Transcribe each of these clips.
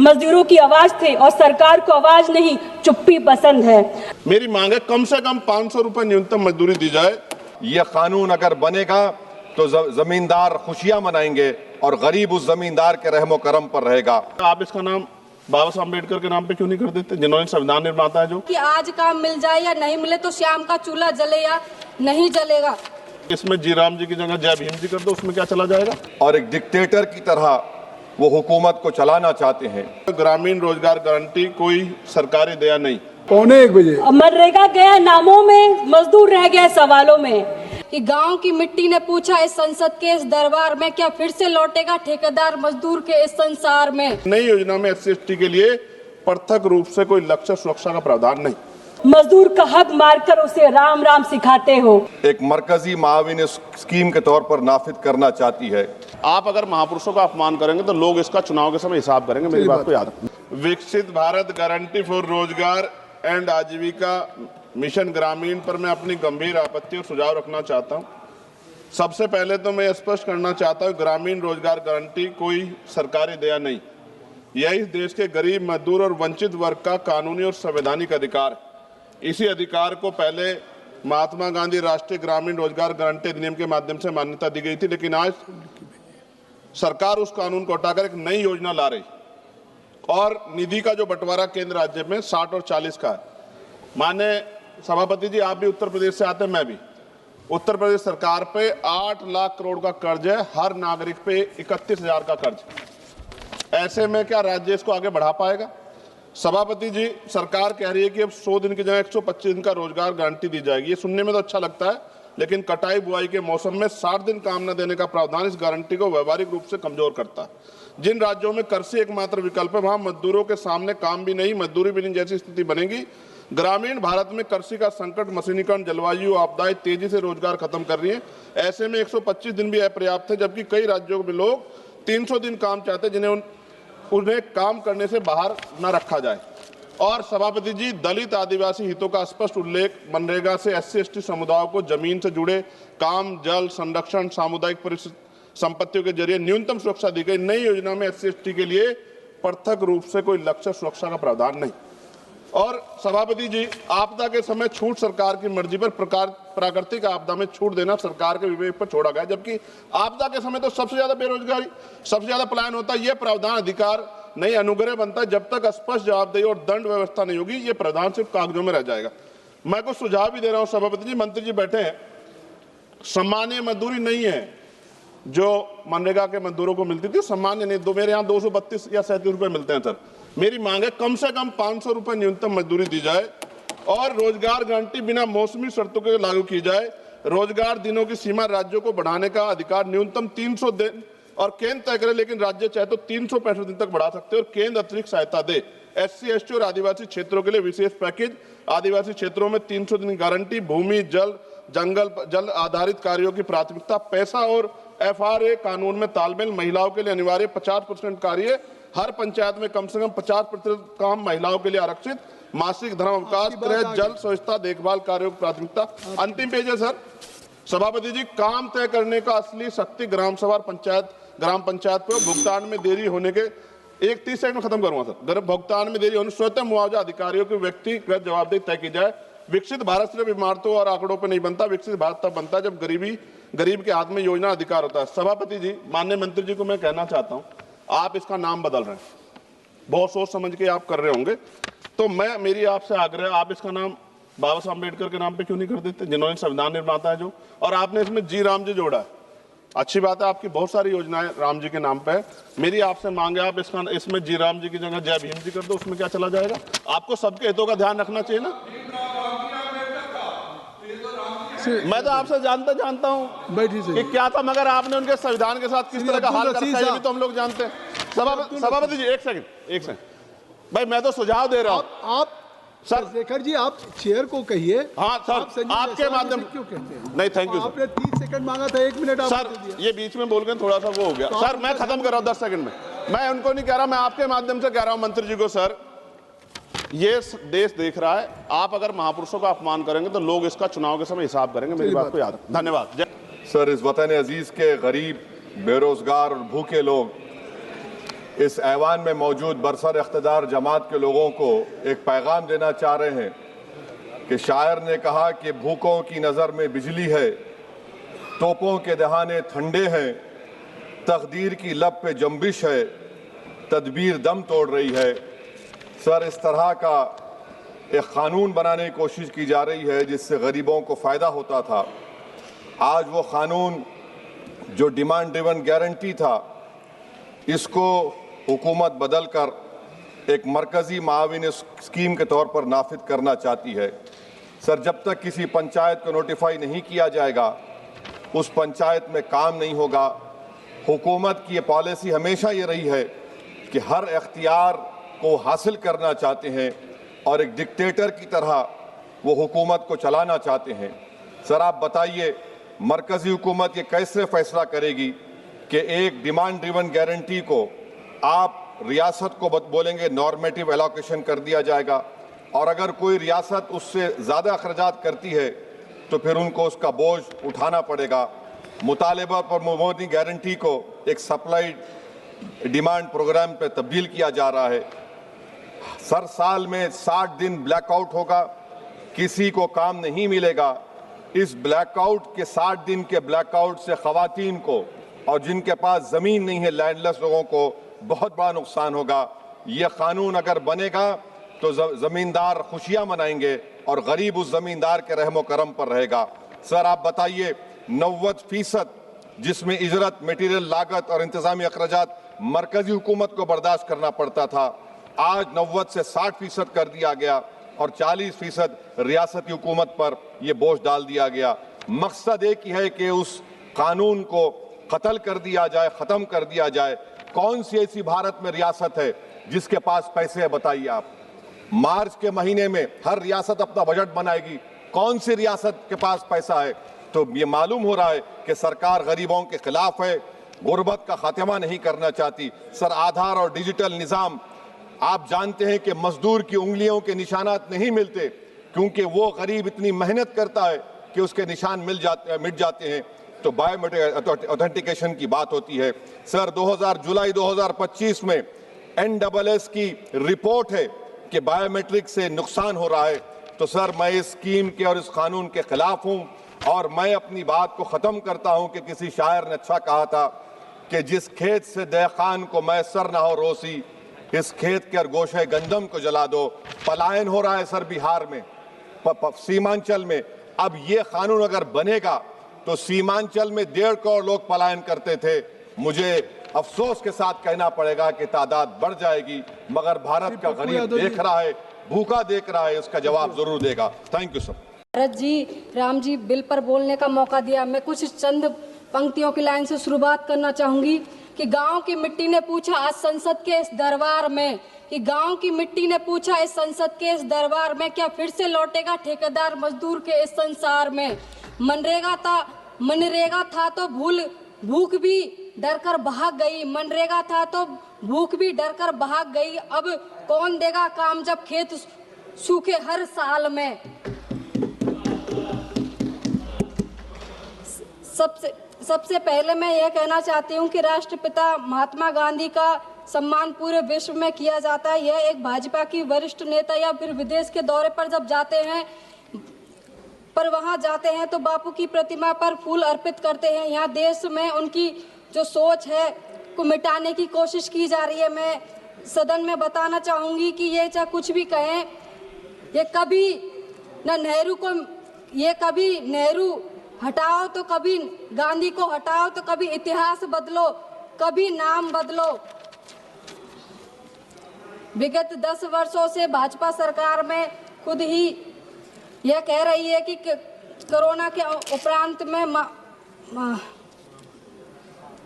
मजदूरों की आवाज थे और सरकार को आवाज नहीं, चुप्पी पसंद है। मेरी मांग है कम से कम 500 रुपए न्यूनतम मजदूरी दी जाए। यह कानून अगर बनेगा तो जमींदार खुशियां मनाएंगे और गरीब उस जमींदार के रहमो करम पर रहेगा। आप इसका नाम बाबा साहब अम्बेडकर के नाम पे क्यों नहीं कर देते, जिन्होंने संविधान निर्माता है? जो कि आज काम मिल जाए या नहीं मिले तो शाम का चूल्हा जले या नहीं जलेगा। इसमें जी राम जी की जगह जय भीम जी कर दो, उसमें क्या चला जाएगा? और एक डिक्टेटर की तरह वो हुकूमत को चलाना चाहते हैं। ग्रामीण रोजगार गारंटी कोई सरकारी दया नहीं। 1:45 मनरेगा गया नामों में, मजदूर रह गए सवालों में। कि गांव की मिट्टी ने पूछा इस संसद के इस दरबार में, क्या फिर से लौटेगा ठेकेदार मजदूर के इस संसार में। नई योजना में SC/ST के लिए पृथक रूप से कोई लक्ष्य सुरक्षा का प्रावधान नहीं। मजदूर का हक मारकर उसे राम राम सिखाते हो। एक मरकजी माविन स्कीम के तौर पर नाफिज करना चाहती है। आप अगर महापुरुषों का अपमान करेंगे तो लोग इसका चुनाव के समय हिसाब करेंगे। मेरी बात को याद रखना। विकसित भारत गारंटी फॉर रोजगार एंड आजीविका मिशन ग्रामीण पर मैं अपनी गंभीर आपत्ति और सुझाव रखना चाहता हूं। सबसे पहले तो मैं स्पष्ट करना चाहता हूं, ग्रामीण रोजगार गारंटी कोई सरकारी दया नहीं, यह इस देश के गरीब, मजदूर और वंचित वर्ग का कानूनी और संवैधानिक अधिकार है। इसी अधिकार को पहले महात्मा गांधी राष्ट्रीय ग्रामीण रोजगार गारंटी अधिनियम के माध्यम से मान्यता दी गई थी, लेकिन आज सरकार उस कानून को हटाकर एक नई योजना ला रही और निधि का जो बंटवारा केंद्र राज्य में 60 और 40 का है। माने सभापति जी, आप भी उत्तर प्रदेश से आते हैं, मैं भी। उत्तर प्रदेश सरकार पे 8 लाख करोड़ का कर्ज है, हर नागरिक पे 31,000 का कर्ज। ऐसे में क्या राज्य इसको आगे बढ़ा पाएगा? सभापति जी, सरकार कह रही है कि अब 100 दिन की जगह 125 दिन का रोजगार गारंटी दी जाएगी। ये सुनने में तो अच्छा लगता है, लेकिन कटाई बुआई के मौसम में 60 दिन काम न देने का प्रावधान इस गारंटी को व्यवहारिक रूप से कमजोर करता है। जिन राज्यों में कृषि एकमात्र विकल्प है, वहां मजदूरों के सामने काम भी नहीं, मजदूरी भी नहीं जैसी स्थिति बनेगी। ग्रामीण भारत में कृषि का संकट, मशीनीकरण, जलवायु आपदाएं तेजी से रोजगार खत्म कर रही है। ऐसे में 125 दिन भी अपर्याप्त है, जबकि कई राज्यों में लोग 300 दिन काम चाहते हैं, जिन्हें उन्हें काम करने से बाहर न रखा जाए। और सभापति जी, दलित आदिवासी हितों का स्पष्ट उल्लेख, मनरेगा से SC/ST समुदायों को जमीन से जुड़े काम, जल संरक्षण, सामुदायिक संपत्तियों के जरिए न्यूनतम सुरक्षा दी गई। नई योजना में SC/ST के लिए पृथक रूप से कोई लक्ष्य सुरक्षा का प्रावधान नहीं। और सभापति जी, आपदा के समय छूट सरकार की मर्जी पर, प्राकृतिक आपदा में छूट देना सरकार के विवेक पर छोड़ा गया, जबकि आपदा के समय तो सबसे ज्यादा बेरोजगारी, सबसे ज्यादा पलायन होता है। यह प्रावधान अधिकार नहीं, अनुग्रह बनता है। जब तक स्पष्ट जवाबदेही और दंड व्यवस्था नहीं होगी, ये प्रावधान सिर्फ कागजों में रह जाएगा। मैं कुछ सुझाव भी दे रहा हूं सभापति जी, मंत्री जी बैठे हैं। सामान्य मजदूरी नहीं है जो मनरेगा के मजदूरों को मिलती थी, सामान्य नहीं। मेरे यहाँ 232 या 37 रुपए मिलते हैं सर। मेरी मांग है कम से कम 500 रुपए न्यूनतम मजदूरी दी जाए और रोजगार गारंटी बिना मौसमी शर्तों के लागू की जाए। रोजगार दिनों की सीमा राज्यों को बढ़ाने का अधिकार न्यूनतम 300 दिन और केंद्र तय करे, लेकिन राज्य चाहे तो 365 दिन तक बढ़ा सकते हैं और केंद्र अतिरिक्त सहायता दे। SC/ST और आदिवासी क्षेत्रों के लिए विशेष पैकेज, आदिवासी क्षेत्रों में 300 दिन गारंटी, भूमि, जल, जल आधारित कार्यों की प्राथमिकता, पैसा और FRA कानून में तालमेल, महिलाओं के लिए अनिवार्य 50% कार्य, हर पंचायत में कम से कम 50% काम महिलाओं के लिए आरक्षित, मासिक धर्म अवकाश, गृह, जल, स्वच्छता, देखभाल कार्यों की प्राथमिकता। अंतिम पेज है सर। सभापति जी, काम तय करने का असली शक्ति ग्राम सभा, ग्राम पंचायत पर भुगतान में देरी होने के 30 सेकंड में खत्म करूंगा सर। भुगतान में देरी होने स्वतः मुआवजा अधिकारियों की व्यक्तिगत जवाबदेही तय की जाए। विकसित भारत सिर्फ इमारतों और आंकड़ों पर नहीं बनता, विकसित भारत तब बनता है जब गरीब के हाथ में योजना अधिकार होता है। सभापति जी, माननीय मंत्री जी को मैं कहना चाहता हूँ, आप इसका नाम बदल रहे हैं, बहुत सोच समझ के आप कर रहे होंगे, तो मेरी आपसे आग्रह, आप इसका नाम बाबा साहब अम्बेडकर के नाम पे क्यों नहीं कर देते, जिन्होंने संविधान निर्माता है जो, और आपने इसमें जी राम जी जोड़ा है। अच्छी बात है, आपकी बहुत सारी योजनाएं राम जी के नाम पे है। मेरी आपसे मांग है, आप इसमें जी राम जी की जगह जय भीम जी कर दो, उसमें क्या चला जाएगा? आपको सबके हितों का ध्यान रखना चाहिए ना। मैं तो आपसे जानता हूँ कि क्या था, मगर आपने उनके संविधान के साथ किस तरह का हाल कर रखा है, ये भी तो हम लोग जानते हैं। सभापति जी, एक सेकंड भाई, मैं तो सुझाव दे रहा हूँ। आप सर शेखर जी, आप चेयर को कहिए। हाँ सर, आपके माध्यम क्यों कहते हैं? नहीं, थैंक यू सर। आपने 30 सेकंड मांगा था, 1 मिनट सर, ये बीच में बोल के थोड़ा सा वो हो गया। सर मैं खत्म कर रहा हूँ 10 सेकंड में। मैं उनको नहीं कह रहा, मैं आपके माध्यम से कह रहा हूँ मंत्री जी को, सर ये देश देख रहा है, आप अगर महापुरुषों का अपमान करेंगे तो लोग इसका चुनाव के समय हिसाब करेंगे। मेरी बात को याद रखें। धन्यवाद। सर, इस वतन अजीज के गरीब, बेरोजगार और भूखे लोग इस ऐवान में मौजूद बरसर इख्तिदार जमात के लोगों को एक पैगाम देना चाह रहे हैं कि शायर ने कहा कि भूखों की नज़र में बिजली है, तोपों के दहाने ठंडे हैं, तकदीर की लब पे जंबिश है, तदबीर दम तोड़ रही है। सर, इस तरह का एक कानून बनाने की कोशिश की जा रही है जिससे गरीबों को फ़ायदा होता था। आज वो कानून जो डिमांड ड्रिवन गारंटी था, इसको हुकूमत बदल कर एक मरकज़ी माविन स्कीम के तौर पर नाफिज करना चाहती है। सर, जब तक किसी पंचायत को नोटिफाई नहीं किया जाएगा, उस पंचायत में काम नहीं होगा। हुकूमत की ये पॉलिसी हमेशा ये रही है कि हर इख्तियार को हासिल करना चाहते हैं और एक डिक्टेटर की तरह वो हुकूमत को चलाना चाहते हैं। सर, आप बताइए, मरकज़ी हुकूमत ये कैसे फैसला करेगी कि एक डिमांड ड्रिवन गारंटी को आप रियासत को बोलेंगे नॉर्मेटिव एलोकेशन कर दिया जाएगा, और अगर कोई रियासत उससे ज़्यादा अखराजात करती है तो फिर उनको उसका बोझ उठाना पड़ेगा। मुतालिबा पर मोदी गारंटी को एक सप्लाई डिमांड प्रोग्राम पर तब्दील किया जा रहा है। सर, साल में 60 दिन ब्लैकआउट होगा, किसी को काम नहीं मिलेगा। इस ब्लैकआउट के 60 दिन के ब्लैकआउट से ख़वातीन को और जिनके पास ज़मीन नहीं है, लैंडलेस लोगों को बहुत बड़ा नुकसान होगा। ये कानून अगर बनेगा तो ज़मींदार खुशियाँ मनाएंगे और गरीब उस ज़मींदार के रहमो करम पर रहेगा। सर, आप बताइए, 90% जिसमें इजरत, मटीरियल लागत और इंतज़ामी अखराजात मरकज़ी हुकूमत को बर्दाश्त करना पड़ता था, आज 90 से 60% कर दिया गया और 40% रियासती हुकूमत पर यह बोझ डाल दिया गया। मकसद एक ही है कि उस कानून को कत्ल कर दिया जाए, ख़त्म कर दिया जाए। कौन सी ऐसी भारत में रियासत है जिसके पास पैसे है, बताइए आप। मार्च के महीने में हर रियासत अपना बजट बनाएगी, कौन सी रियासत के पास पैसा है? तो ये मालूम हो रहा है कि सरकार गरीबों के खिलाफ है, गुर्बत का खात्मा नहीं करना चाहती। सर, आधार और डिजिटल निज़ाम, आप जानते हैं कि मजदूर की उंगलियों के निशानात नहीं मिलते क्योंकि वो गरीब इतनी मेहनत करता है कि उसके निशान मिट जाते हैं। तो बायोमेट्रिक ऑथेंटिकेशन की बात होती है। सर, जुलाई 2025 में NSS की रिपोर्ट है कि बायोमेट्रिक से नुकसान हो रहा है। तो सर, मैं इस स्कीम के और इस कानून के खिलाफ हूं और मैं अपनी बात को ख़त्म करता हूं कि किसी शायर ने अच्छा कहा था कि जिस खेत से दहखान को मैसर ना हो रोसी, इस खेत के गोशे गंदम को जला दो। पलायन हो रहा है सर बिहार में, सीमांचल में। अब ये कानून अगर बनेगा तो सीमांचल में 1.5 करोड़ लोग पलायन करते थे। मुझे अफसोस के साथ कहना पड़ेगा कि तादाद बढ़ जाएगी, मगर भारत का गरीब देख रहा है, भूखा देख रहा है, उसका जवाब जरूर देगा। Thank you sir. Bharat ji, Ram ji bill पर बोलने का मौका दिया। मैं कुछ चंद पंक्तियों की लाइन से शुरुआत करना चाहूंगी कि गांव की मिट्टी ने पूछा आज संसद के इस दरबार में, कि गांव की मिट्टी ने पूछा इस संसद के इस दरबार में, क्या फिर से लौटेगा ठेकेदार मजदूर के इस संसार में? मनरेगा था तो भूख भी डर कर भाग गई, मनरेगा था तो भूख भी डर कर भाग गई। अब कौन देगा काम जब खेत सूखे हर साल में? सबसे पहले मैं यह कहना चाहती हूँ कि राष्ट्रपिता महात्मा गांधी का सम्मान पूरे विश्व में किया जाता है। यह एक भाजपा की वरिष्ठ नेता या फिर विदेश के दौरे पर जब जाते हैं, वहां जाते हैं तो बापू की प्रतिमा पर फूल अर्पित करते हैं। यहाँ देश में उनकी जो सोच है को मिटाने की कोशिश की जा रही है। मैं सदन में बताना चाहूंगी कि ये चाहे कुछ भी कहें, ये कभी न नेहरू को, ये कभी नेहरू हटाओ तो कभी गांधी को हटाओ, तो कभी इतिहास बदलो, कभी नाम बदलो। विगत 10 वर्षों से भाजपा सरकार में खुद ही यह कह रही है कि कोरोना के उपरांत में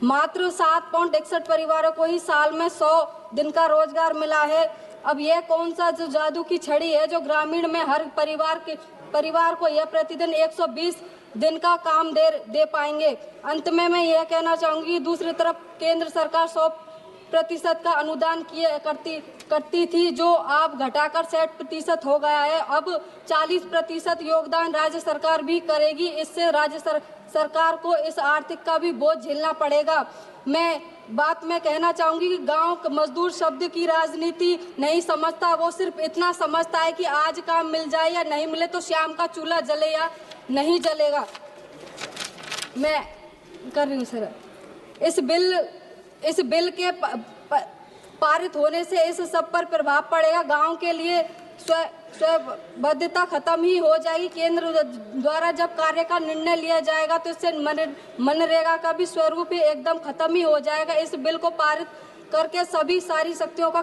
मात्र 7.61 परिवारों को ही साल में 100 दिन का रोजगार मिला है। अब यह कौन सा जो जादू की छड़ी है जो ग्रामीण में हर परिवार को यह प्रतिदिन 120 दिन का काम दे पाएंगे? अंत में मैं यह कहना चाहूंगी, दूसरी तरफ केंद्र सरकार 100% का अनुदान करती थी, जो अब घटाकर 60% हो गया है। अब 40% योगदान राज्य सरकार भी करेगी। इससे राज्य सरकार को इस आर्थिक का भी बोझ झेलना पड़ेगा। मैं कहना चाहूंगी कि गांव का मजदूर शब्द की राजनीति नहीं समझता, वो सिर्फ इतना समझता है कि आज काम मिल जाए या नहीं मिले तो शाम का चूल्हा जले या नहीं जलेगा। मैं कर रही हूँ सर। इस बिल के पारित होने से इस सब पर प्रभाव पड़ेगा। गांव के लिए स्वबद्धता खत्म ही हो जाएगी। केंद्र द्वारा जब कार्य का निर्णय लिया जाएगा तो इससे मनरेगा का भी स्वरूप ही एकदम खत्म ही हो जाएगा। इस बिल को पारित करके सभी सारी शक्तियों का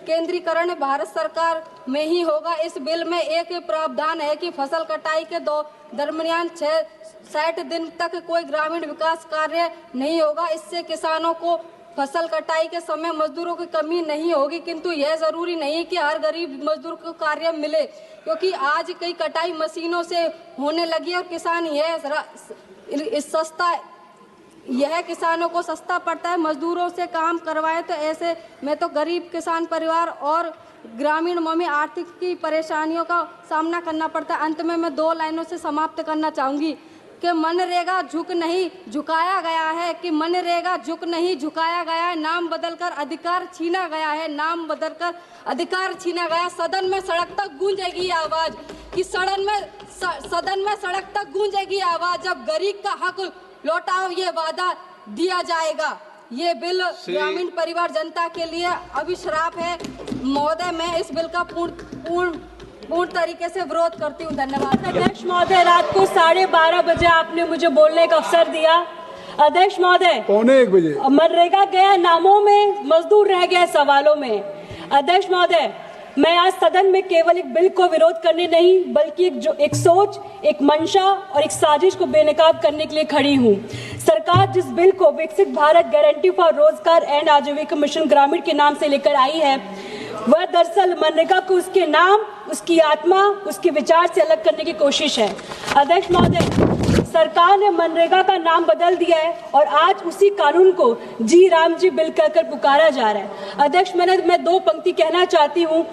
केंद्रीकरण भारत सरकार में ही होगा। इस बिल में एक प्रावधान है कि फसल कटाई के दरमियान 60 दिन तक कोई ग्रामीण विकास कार्य नहीं होगा। इससे किसानों को फसल कटाई के समय मजदूरों की कमी नहीं होगी, किंतु यह जरूरी नहीं कि हर गरीब मजदूर को कार्य मिले, क्योंकि आज कई कटाई मशीनों से होने लगी और किसान यह किसानों को सस्ता पड़ता है। मजदूरों से काम करवाए तो ऐसे में तो गरीब किसान परिवार और ग्रामीणों में आर्थिक की परेशानियों का सामना करना पड़ता है। अंत में मैं 2 लाइनों से समाप्त करना चाहूँगी कि मनरेगा झुक नहीं झुकाया गया है, कि मनरेगा झुक नहीं झुकाया गया है, नाम बदलकर अधिकार छीना गया है, नाम बदलकर अधिकार छीना गया। सदन में सड़क तक गूंजेगी आवाज कि सदन में सड़क तक गूंजेगी आवाज, जब गरीब का हक लौटाओ ये वादा दिया जाएगा। ये बिल ग्रामीण परिवार जनता के लिए अभिशाप है। महोदय, मैं इस बिल का पूर्ण तरीके से विरोध करती हूँ। धन्यवाद। अध्यक्ष महोदय, रात को 12:30 बजे आपने मुझे बोलने का अवसर दिया। अध्यक्ष महोदय, 1:45 बजे मनरेगा गया नामों में, मजदूर रह गए सवालों में। अध्यक्ष महोदय, मैं आज सदन में केवल एक बिल को विरोध करने नहीं बल्कि एक सोच, एक मंशा और एक साजिश को बेनकाब करने के लिए खड़ी हूँ। सरकार जिस बिल को विकसित भारत गारंटी फॉर रोजगार एंड आजीविका मिशन ग्रामीण के नाम से लेकर आई है, वह दरअसल मनरेगा को उसके नाम, उसकी आत्मा, उसके विचार से अलग करने की कोशिश है। अध्यक्ष महोदय, सरकार ने मनरेगा का नाम बदल दिया है और आज उसी कानून को जी राम जी बिल कहकर पुकारा जा रहा है। अध्यक्ष, मैं 2 पंक्ति कहना चाहती हूँ।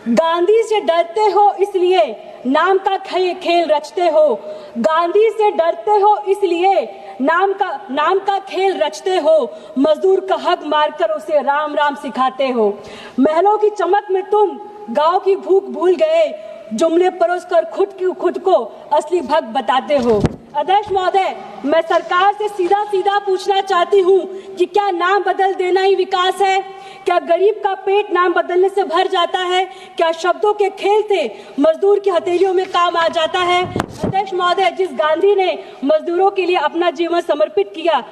गांधी से डरते हो इसलिए नाम का खेल रचते हो, गांधी से डरते हो इसलिए नाम का खेल रचते हो, मजदूर का हक मारकर उसे राम राम सिखाते हो। महलों की चमक में तुम गांव की भूख भूल गए, जुमले परोसकर खुद को असली भक्त बताते हो। अध्यक्ष महोदय, मैं सरकार से सीधा पूछना चाहती हूँ कि क्या नाम बदल देना ही विकास है? क्या गरीब का पेट नाम बदलने से भर जाता है? क्या शब्दों के खेल से मजदूर की हथेलियों में काम आ जाता है? अध्यक्ष महोदय, जिस गांधी ने मजदूरों के लिए अपना जीवन समर्पित किया,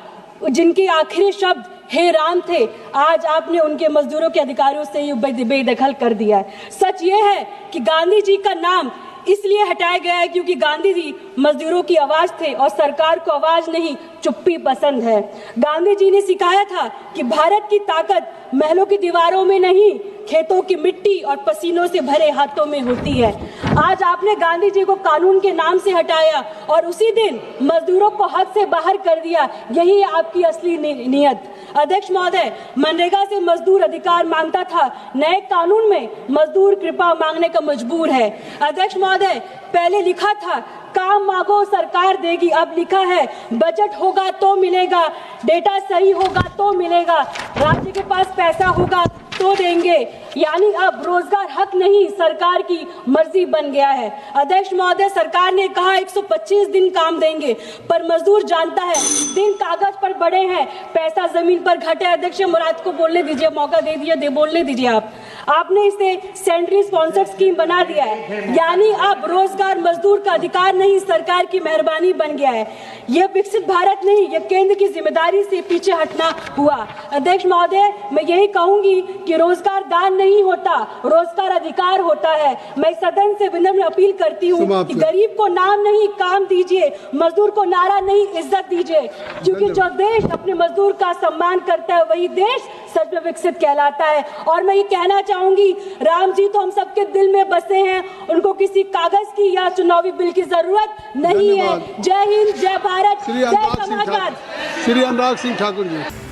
जिनके आखिरी शब्द हे राम थे, आज आपने उनके मजदूरों के अधिकारों से ये बेदखल कर दिया है। सच ये है कि गांधी जी का नाम इसलिए हटाया गया है क्योंकि गांधी जी मजदूरों की आवाज थे और सरकार को आवाज नहीं, चुप्पी पसंद है। गांधी जी ने सिखाया था कि भारत की ताकत महलों की दीवारों में नहीं, खेतों की मिट्टी और पसीनों से भरे हाथों में होती है। आज आपने गांधी जी को कानून के नाम से हटाया और उसी दिन मजदूरों को हद से बाहर कर दिया। यही है आपकी असली नीयत। अध्यक्ष महोदय, मनरेगा से मजदूर अधिकार मांगता था, नए कानून में मजदूर कृपा मांगने का मजबूर है। अध्यक्ष महोदय, पहले लिखा था काम मांगो सरकार देगी, अब लिखा है बजट होगा तो मिलेगा, डेटा सही होगा तो मिलेगा, राज्य के पास पैसा होगा तो देंगे। यानी अब रोजगार हक नहीं, सरकार की मर्जी बन गया है। अध्यक्ष महोदय, सरकार ने कहा 125 दिन काम देंगे, पर मजदूर जानता है दिन कागज पर बड़े हैं, पैसा जमीन पर घटे। अध्यक्ष, मुराद को बोलने दीजिए, मौका दे दीजिए, बोलने दीजिए। आपने इसे सेंट्रली स्पॉन्सर्ड स्कीम बना दिया है, यानी अब रोजगार मजदूर का अधिकार नहीं, सरकार की मेहरबानी बन गया है। यह विकसित भारत नहीं, यह केंद्र की जिम्मेदारी से पीछे हटना हुआ। अध्यक्ष महोदय, मैं यही कहूंगी कि रोजगार दान नहीं होता, रोजगार अधिकार होता है। मैं सदन से विनम्र अपील करती हूँ कि गरीब को नाम नहीं काम दीजिए, मजदूर को नारा नहीं इज्जत दीजिए, क्योंकि जो देश अपने मजदूर का सम्मान करता है वही देश सच में विकसित कहलाता है। और मैं ये कहना चाहूंगी, राम जी तो हम सबके दिल में बसे हैं, उनको किसी कागज की या चुनावी बिल की जरूरत नहीं है। जय हिंद, जय भारत, जय समाजवाद। श्री अनुराग सिंह ठाकुर जी।